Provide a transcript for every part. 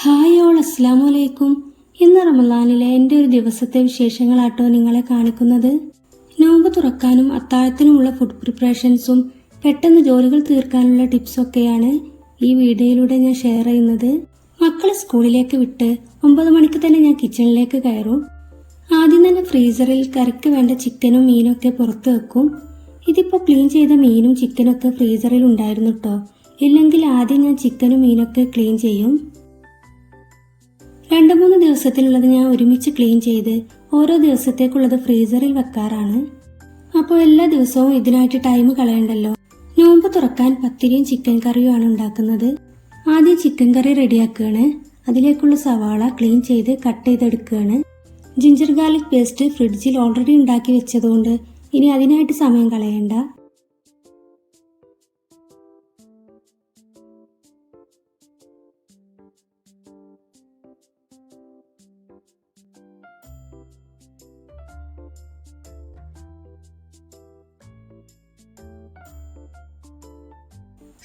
Hi all, അസ്സലാമു അലൈക്കും. ഇന്ന് റമദാനിലെ എൻ്റെ ഒരു ദിവസത്തെ വിശേഷങ്ങളാട്ടോ നിങ്ങളെ കാണിക്കുന്നത്. നോമ്പ് തുറക്കാനും അത്താഴത്തിനുമുള്ള ഫുഡ് പ്രിപ്പറേഷൻസും പെട്ടെന്ന് ജോലികൾ തീർക്കാനുള്ള ടിപ്സൊക്കെയാണ് ഈ വീഡിയോയിലൂടെ ഞാൻ ഷെയർ ചെയ്യുന്നത്. മക്കളെ സ്കൂളിലേക്ക് വിട്ട് 9 മണിക്ക് തന്നെ ഞാൻ കിച്ചണിലേക്ക് കയറും. ആദ്യം തന്നെ ഫ്രീസറിൽ കറിക്ക് വേണ്ട ചിക്കനും മീനും ഒക്കെ പുറത്ത് വെക്കും. ഇതിപ്പോൾ ക്ലീൻ ചെയ്ത മീനും ചിക്കനൊക്കെ ഫ്രീസറിൽ ഉണ്ടായിരുന്നു കേട്ടോ. ഇല്ലെങ്കിൽ ആദ്യം ഞാൻ ചിക്കനും മീനൊക്കെ ക്ലീൻ ചെയ്യും. 2-3 ദിവസത്തിനുള്ളത് ഞാൻ ഒരുമിച്ച് ക്ലീൻ ചെയ്ത് ഓരോ ദിവസത്തേക്കുള്ളത് ഫ്രീസറിൽ വെക്കാറാണ്. അപ്പോൾ എല്ലാ ദിവസവും ഇതിനായിട്ട് ടൈം കളയണ്ടല്ലോ. നോമ്പ് തുറക്കാൻ പത്തിരിയും ചിക്കൻ കറിയുമാണ് ഉണ്ടാക്കുന്നത്. ആദ്യം ചിക്കൻ കറി റെഡിയാക്കുകയാണ്. അതിലേക്കുള്ള സവാള ക്ലീൻ ചെയ്ത് കട്ട് ചെയ്തെടുക്കുകയാണ്. ജിഞ്ചർ ഗാർലിക് പേസ്റ്റ് ഫ്രിഡ്ജിൽ ഓൾറെഡി ഉണ്ടാക്കി വെച്ചതുകൊണ്ട് ഇനി അതിനായിട്ട് സമയം കളയണ്ട.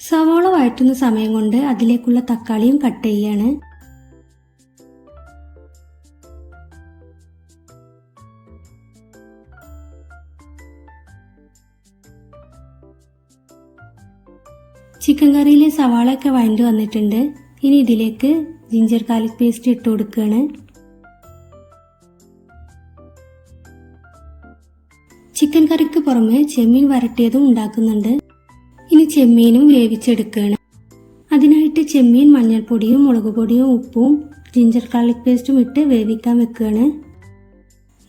സവാള വഴറ്റുന്ന സമയം കൊണ്ട് അതിലേക്കുള്ള തക്കാളിയും കട്ട് ചെയ്യാണ്. ചിക്കൻ കറിയിലെ സവാളയൊക്കെ വഴണ്ടു വന്നിട്ടുണ്ട്. ഇനി ഇതിലേക്ക് ജിഞ്ചർ ഗാർലിക് പേസ്റ്റ് ഇട്ട് കൊടുക്കുകയാണ്. ചിക്കൻ കറിക്ക് പുറമെ ചെമ്മീൻ വരട്ടിയതും ഉണ്ടാക്കുന്നുണ്ട്. ഇനി ചെമ്മീനും വേവിച്ചെടുക്കുകയാണ്. അതിനായിട്ട് ചെമ്മീൻ മഞ്ഞൾപ്പൊടിയും മുളകുപൊടിയും ഉപ്പും ജിഞ്ചർ ഗാർലിക് പേസ്റ്റും ഇട്ട് വേവിക്കാൻ വെക്കുകയാണ്.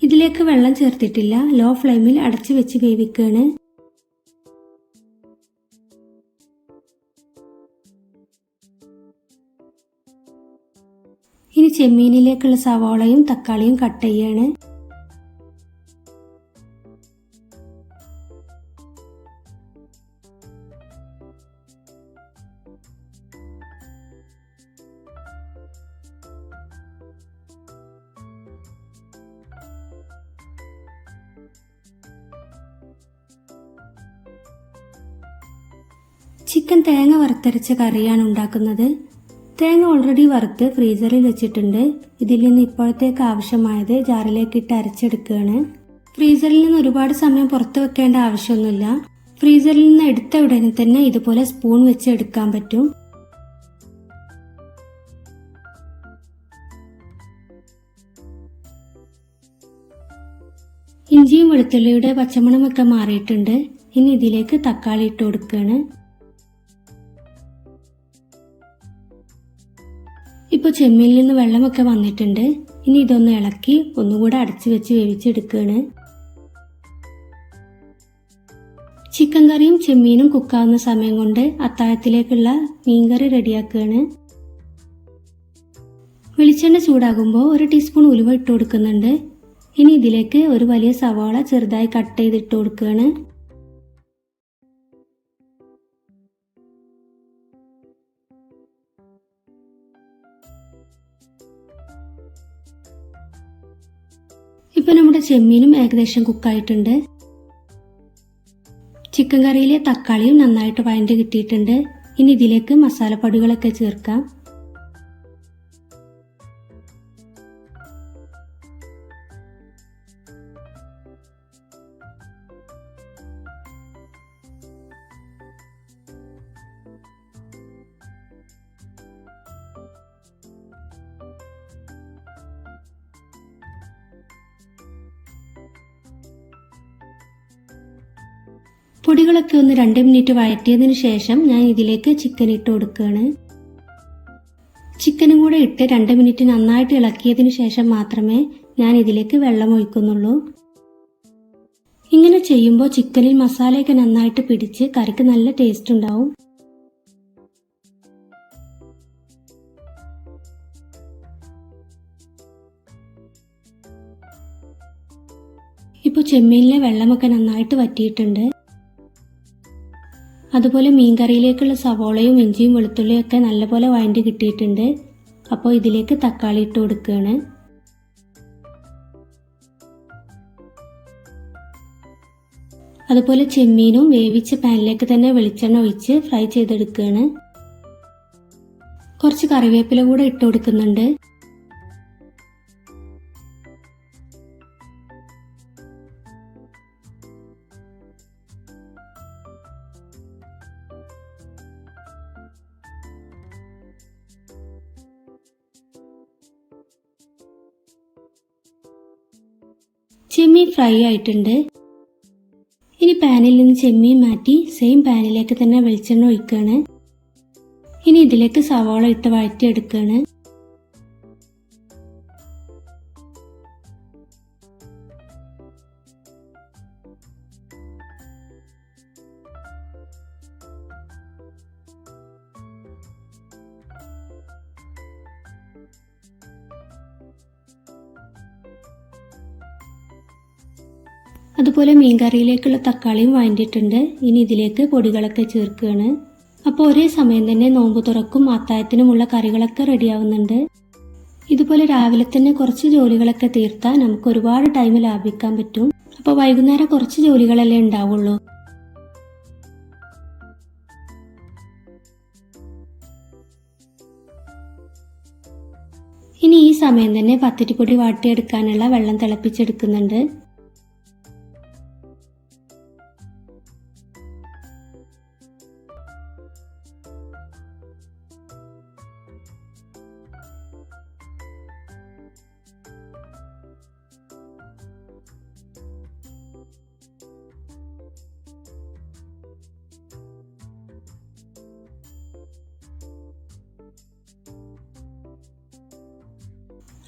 ഇതിലേക്ക് വെള്ളം ചേർത്തിട്ടില്ല. ലോ ഫ്ലെയിമിൽ അടച്ചു വെച്ച് വേവിക്കുകയാണ്. ഇനി ചെമ്മീനിലേക്കുള്ള സവാളയും തക്കാളിയും കട്ട് ചെയ്യാണ്. ചിക്കൻ തേങ്ങ വറുത്തരച്ച കറിയാണ് ഉണ്ടാക്കുന്നത്. തേങ്ങ ഓൾറെഡി വറുത്ത് ഫ്രീസറിൽ വെച്ചിട്ടുണ്ട്. ഇതിൽ നിന്ന് ഇപ്പോഴത്തേക്ക് ആവശ്യമായത് ജാറിലേക്ക് ഇട്ട് അരച്ചെടുക്കുകയാണ്. ഫ്രീസറിൽ നിന്ന് ഒരുപാട് സമയം പുറത്ത് വെക്കേണ്ട ആവശ്യമൊന്നുമില്ല. ഫ്രീസറിൽ നിന്ന് എടുത്ത ഉടനെ തന്നെ ഇതുപോലെ സ്പൂൺ വെച്ച് എടുക്കാൻ പറ്റും. ഇഞ്ചിയും വെളുത്തുള്ളിയുടെ പച്ചമണമൊക്കെ മാറിയിട്ടുണ്ട്. ഇനി ഇതിലേക്ക് തക്കാളി ഇട്ട് കൊടുക്കുകയാണ്. ഇപ്പോൾ ചെമ്മീനിൽ നിന്ന് വെള്ളമൊക്കെ വന്നിട്ടുണ്ട്. ഇനി ഇതൊന്ന് ഇളക്കി ഒന്നുകൂടെ അടച്ചു വെച്ച് വേവിച്ചെടുക്കുകയാണ്. ചിക്കൻ കറിയും ചെമ്മീനും കുക്കാവുന്ന സമയം കൊണ്ട് അത്താഴത്തിലേക്കുള്ള മീൻകറി റെഡിയാക്കുകയാണ്. വെളിച്ചെണ്ണ ചൂടാകുമ്പോൾ 1 ടീസ്പൂൺ ഉലുവ ഇട്ട് കൊടുക്കുന്നുണ്ട്. ഇനി ഇതിലേക്ക് ഒരു വലിയ സവാള ചെറുതായി കട്ട് ചെയ്തിട്ട് കൊടുക്കുകയാണ്. ഇപ്പൊ നമ്മുടെ ചെമ്മീനും ഏകദേശം കുക്കായിട്ടുണ്ട്. ചിക്കൻ കറിയിലെ തക്കാളിയും നന്നായിട്ട് വഴണ്ട് കിട്ടിയിട്ടുണ്ട്. ഇനി ഇതിലേക്ക് മസാലപ്പൊടികളൊക്കെ ചേർക്കാം. പൊടികളൊക്കെ ഒന്ന് 2 മിനിറ്റ് വഴറ്റിയതിന് ശേഷം ഞാൻ ഇതിലേക്ക് ചിക്കൻ ഇട്ട് കൊടുക്കുകയാണ്. ചിക്കനും കൂടെ ഇട്ട് 2 മിനിറ്റ് നന്നായിട്ട് ഇളക്കിയതിന് ശേഷം മാത്രമേ ഞാൻ ഇതിലേക്ക് വെള്ളം ഒഴിക്കുന്നുള്ളൂ. ഇങ്ങനെ ചെയ്യുമ്പോൾ ചിക്കനിൽ മസാലയൊക്കെ നന്നായിട്ട് പിടിച്ച് കറിക്ക് നല്ല ടേസ്റ്റ് ഉണ്ടാവും. ഇപ്പോൾ ചെമ്മീനിലെ വെള്ളമൊക്കെ നന്നായിട്ട് വറ്റിയിട്ടുണ്ട്. അതുപോലെ മീൻകറിയിലേക്കുള്ള സവോളയും ഇഞ്ചിയും വെളുത്തുള്ളിയും ഒക്കെ നല്ലപോലെ വഴണ്ടി കിട്ടിയിട്ടുണ്ട്. അപ്പോൾ ഇതിലേക്ക് തക്കാളി ഇട്ട് കൊടുക്കുകയാണ്. അതുപോലെ ചെമ്മീനും വേവിച്ച പാനിലേക്ക് തന്നെ വെളിച്ചെണ്ണ ഒഴിച്ച് ഫ്രൈ ചെയ്തെടുക്കുകയാണ്. കുറച്ച് കറിവേപ്പില കൂടെ ഇട്ട് കൊടുക്കുന്നുണ്ട്. ചെമ്മീൻ ഫ്രൈ ആയിട്ടുണ്ട്. ഇനി പാനിൽ നിന്ന് ചെമ്മീൻ മാറ്റി സെയിം പാനിലേക്ക് തന്നെ വെളിച്ചെണ്ണ ഒഴിക്കുകയാണ്. ഇനി ഇതിലേക്ക് സവാള ഇട്ട് വഴറ്റിയെടുക്കുകയാണ്. അതുപോലെ മീൻകറിയിലേക്കുള്ള തക്കാളിയും വഴറ്റിയിട്ടുണ്ട്. ഇനി ഇതിലേക്ക് പൊടികളൊക്കെ ചേർക്കുകയാണ്. അപ്പോൾ ഒരേ സമയം തന്നെ നോമ്പ് തുറക്കും അത്താഴത്തിനുമുള്ള കറികളൊക്കെ റെഡിയാവുന്നുണ്ട്. ഇതുപോലെ രാവിലെ തന്നെ കുറച്ച് ജോലികളൊക്കെ തീർത്താൽ നമുക്ക് ഒരുപാട് ടൈം ലാഭിക്കാൻ പറ്റും. അപ്പോൾ വൈകുന്നേരം കുറച്ച് ജോലികളല്ലേ ഉണ്ടാവുള്ളൂ. ഇനി ഈ സമയം തന്നെ പത്തിരിപ്പൊടി വാട്ടിയെടുക്കാനുള്ള വെള്ളം തിളപ്പിച്ചെടുക്കുന്നുണ്ട്.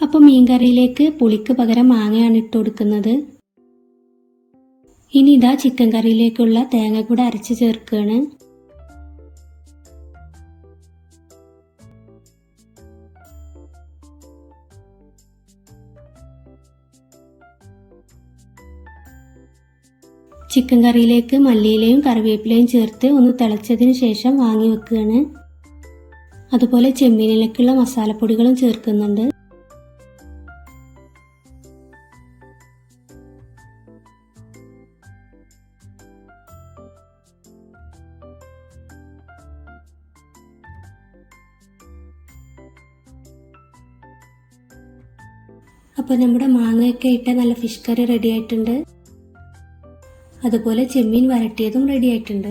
അപ്പോൾ മീൻകറിയിലേക്ക് പുളിക്ക് പകരം മാങ്ങയാണ് ഇട്ട് കൊടുക്കുന്നത്. ഇനി ഇതാ ചിക്കൻ കറിയിലേക്കുള്ള തേങ്ങ കൂടെ അരച്ച് ചേർക്കുകയാണ്. ചിക്കൻ കറിയിലേക്ക് മല്ലിയിലയും കറിവേപ്പിലയും ചേർത്ത് ഒന്ന് തിളച്ചതിന് ശേഷം വാങ്ങി വെക്കുകയാണ്. അതുപോലെ ചെമ്മീനിലേക്കുള്ള മസാലപ്പൊടികളും ചേർക്കുന്നുണ്ട്. അപ്പോൾ നമ്മുടെ മാങ്ങയൊക്കെ ഇട്ട നല്ല ഫിഷ് കറി റെഡി ആയിട്ടുണ്ട്. അതുപോലെ ചെമ്മീൻ വരട്ടിയതും റെഡി ആയിട്ടുണ്ട്.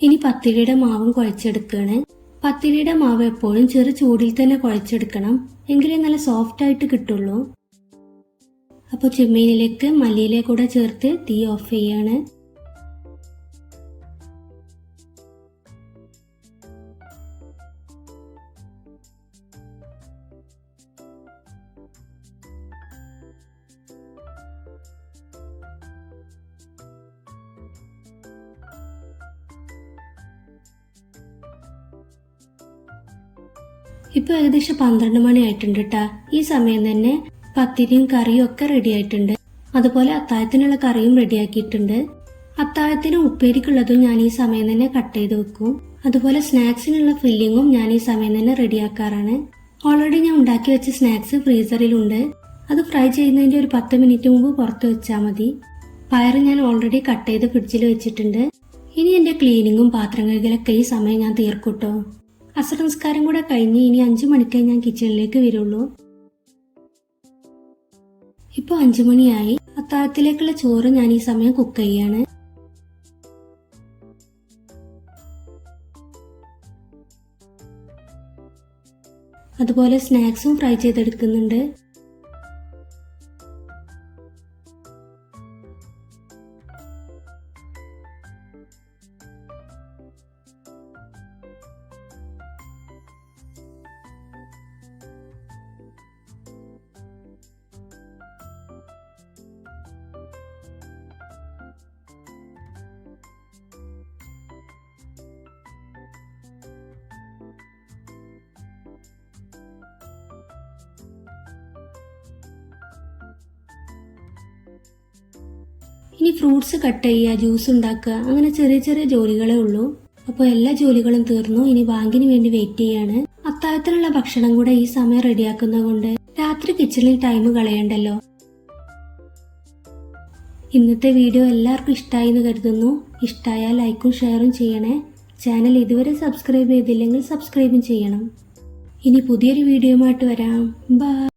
ഇനി പത്തിരിയുടെ മാവും കുഴച്ചെടുക്കുകയാണ്. പത്തിരിയുടെ മാവ് എപ്പോഴും ചെറു ചൂടിൽ തന്നെ കുഴച്ചെടുക്കണം, എങ്കിലേ നല്ല സോഫ്റ്റ് ആയിട്ട് കിട്ടുള്ളൂ. അപ്പോൾ ചെമ്മീനിലേക്ക് മല്ലിയില കൂടെ ചേർത്ത് തീ ഓഫ് ചെയ്യാണ്. ഇപ്പൊ ഏകദേശം 12 മണി ആയിട്ടുണ്ട് കേട്ടാ. ഈ സമയം തന്നെ പത്തിരിയും കറിയും ഒക്കെ റെഡി ആയിട്ടുണ്ട്. അതുപോലെ അത്താഴത്തിനുള്ള കറിയും റെഡിയാക്കിയിട്ടുണ്ട്. അത്താഴത്തിനും ഉപ്പേരിക്കുള്ളതും ഞാൻ ഈ സമയം തന്നെ കട്ട് ചെയ്ത് വെക്കും. അതുപോലെ സ്നാക്സിനുള്ള ഫില്ലിങ്ങും ഞാൻ ഈ സമയം തന്നെ റെഡിയാക്കാറാണ്. ഓൾറെഡി ഞാൻ ഉണ്ടാക്കി വെച്ച സ്നാക്സ് ഫ്രീസറിലുണ്ട്. അത് ഫ്രൈ ചെയ്യുന്നതിന്റെ ഒരു 10 മിനിറ്റ് മുമ്പ് പുറത്ത് വെച്ചാൽ മതി. പയർ ഞാൻ ഓൾറെഡി കട്ട് ചെയ്ത് ഫ്രിഡ്ജിൽ വെച്ചിട്ടുണ്ട്. ഇനി എന്റെ ക്ലീനിങ്ങും പാത്രം കഴുകലൊക്കെ ഈ സമയം ഞാൻ തീർക്കൂട്ടോ. അസർ നിസ്കാരം കൂടെ കഴിഞ്ഞ് ഇനി 5 മണിക്കേ ഞാൻ കിച്ചണിലേക്ക് വരുള്ളൂ. ഇപ്പൊ 5 മണിയായി. അത്താഴത്തിലേക്കുള്ള ചോറ് ഞാൻ ഈ സമയം കുക്ക് ചെയ്യാണ്. അതുപോലെ സ്നാക്സും ഫ്രൈ ചെയ്തെടുക്കുന്നുണ്ട്. ഇനി ഫ്രൂട്ട്സ് കട്ട് ചെയ്യുക, ജ്യൂസ് ഉണ്ടാക്കുക, അങ്ങനെ ചെറിയ ചെറിയ ജോലികളേ ഉള്ളൂ. അപ്പോൾ എല്ലാ ജോലികളും തീർന്നു. ഇനി ബാങ്കിന് വേണ്ടി വെയിറ്റ് ചെയ്യാണ്. അത്താഴത്തിനുള്ള ഭക്ഷണം കൂടെ ഈ സമയം റെഡിയാക്കുന്നത് കൊണ്ട് രാത്രി കിച്ചണിൽ ടൈം കളയണ്ടല്ലോ. ഇന്നത്തെ വീഡിയോ എല്ലാവർക്കും ഇഷ്ടമായി എന്ന് കരുതുന്നു. ഇഷ്ടമായാൽ ലൈക്കും ഷെയറും ചെയ്യണേ. ചാനൽ ഇതുവരെ സബ്സ്ക്രൈബ് ചെയ്തില്ലെങ്കിൽ സബ്സ്ക്രൈബും ചെയ്യണം. ഇനി പുതിയൊരു വീഡിയോയുമായിട്ട് വരാം. ബൈ.